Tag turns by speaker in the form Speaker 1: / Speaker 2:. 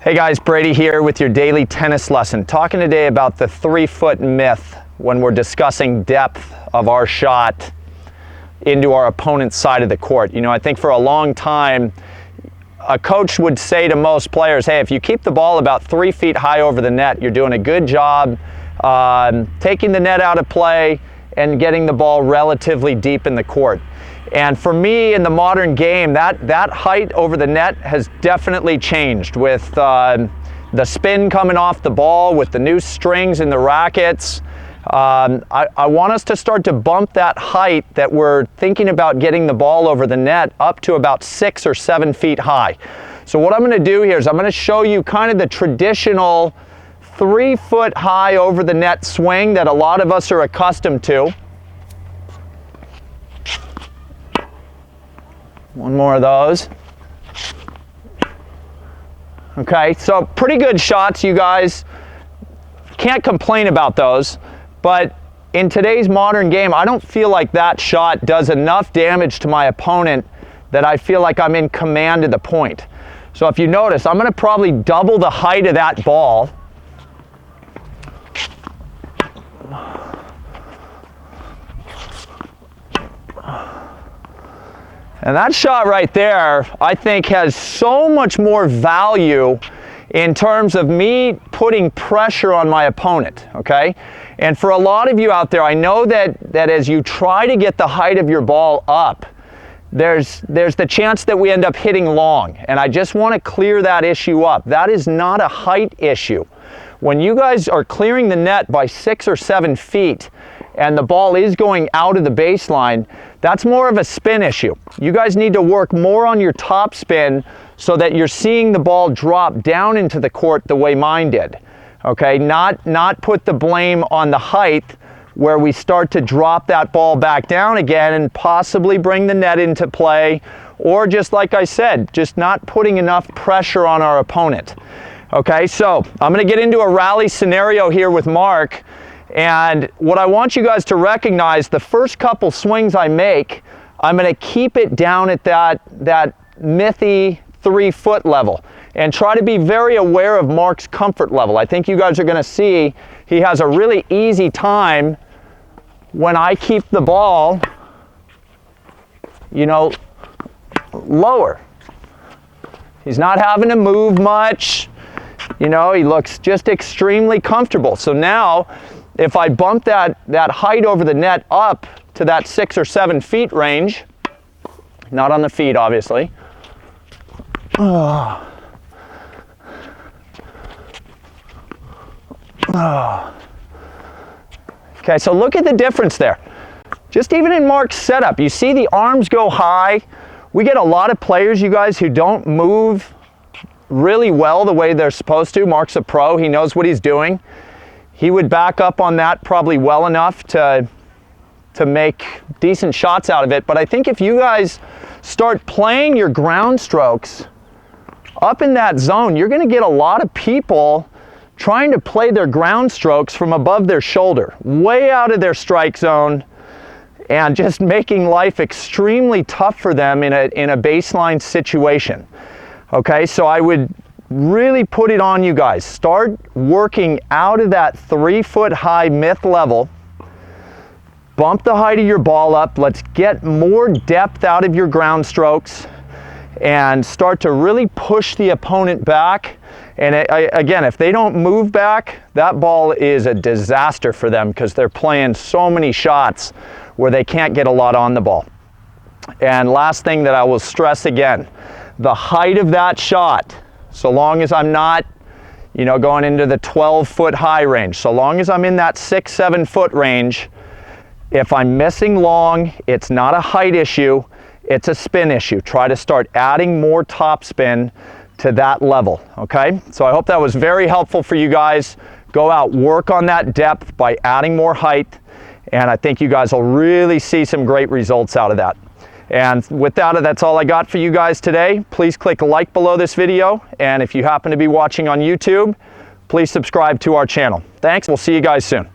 Speaker 1: Hey guys, Brady here with your daily tennis lesson. Talking today about the 3-foot myth when we're discussing depth of our shot into our opponent's side of the court. You know, I think for a long time, a coach would say to most players, hey, if you keep the ball about 3 feet high over the net, you're doing a good job taking the net out of play and getting the ball relatively deep in the court. And for me, in the modern game, that height over the net has definitely changed with the spin coming off the ball, with the new strings in the rackets. I want us to start to bump that height that we're thinking about getting the ball over the net up to about 6 or 7 feet high. So what I'm going to do here is I'm going to show you kind of the traditional 3-foot high over the net swing that a lot of us are accustomed to. One more of those. Okay, so pretty good shots, you guys. Can't complain about those. But in today's modern game, I don't feel like that shot does enough damage to my opponent that I feel like I'm in command of the point. So if you notice, I'm going to probably double the height of that ball. And that shot right there, I think, has so much more value in terms of me putting pressure on my opponent, okay? And for a lot of you out there, I know that as you try to get the height of your ball up, there's the chance that we end up hitting long. And I just want to clear that issue up. That is not a height issue. When you guys are clearing the net by 6 or 7 feet, and the ball is going out of the baseline, that's more of a spin issue. You guys need to work more on your top spin so that you're seeing the ball drop down into the court the way mine did. Okay, not put the blame on the height where we start to drop that ball back down again and possibly bring the net into play, or just like I said, just not putting enough pressure on our opponent. Okay, so I'm going to get into a rally scenario here with Mark. And what I want you guys to recognize, the first couple swings I make, I'm going to keep it down at that mithy 3-foot level and try to be very aware of Mark's comfort level. I think you guys are going to see he has a really easy time when I keep the ball, you know, lower. He's not having to move much. You know, he looks just extremely comfortable. So now, if I bump that height over the net up to that 6 or 7 feet range, not on the feet, obviously. Okay, so look at the difference there. Just even in Mark's setup, you see the arms go high. We get a lot of players, you guys, who don't move really well the way they're supposed to. Mark's a pro, he knows what he's doing. He would back up on that probably well enough to make decent shots out of it. But I think if you guys start playing your ground strokes up in that zone, you're going to get a lot of people trying to play their ground strokes from above their shoulder, way out of their strike zone, and just making life extremely tough for them in a baseline situation. Okay, so I would really put it on you guys. Start working out of that 3-foot high myth level. Bump the height of your ball up. Let's get more depth out of your ground strokes and start to really push the opponent back. And again, if they don't move back, that ball is a disaster for them because they're playing so many shots where they can't get a lot on the ball. And last thing that I will stress again, the height of that shot, so long as I'm not, you know, going into the 12-foot high range, so long as I'm in that 6, 7 foot range, if I'm missing long, it's not a height issue, it's a spin issue. Try to start adding more top spin to that level, okay? So I hope that was very helpful for you guys. Go out, work on that depth by adding more height, and I think you guys will really see some great results out of that. And with that, that's all I got for you guys today. Please click like below this video. And if you happen to be watching on YouTube, please subscribe to our channel. Thanks. We'll see you guys soon.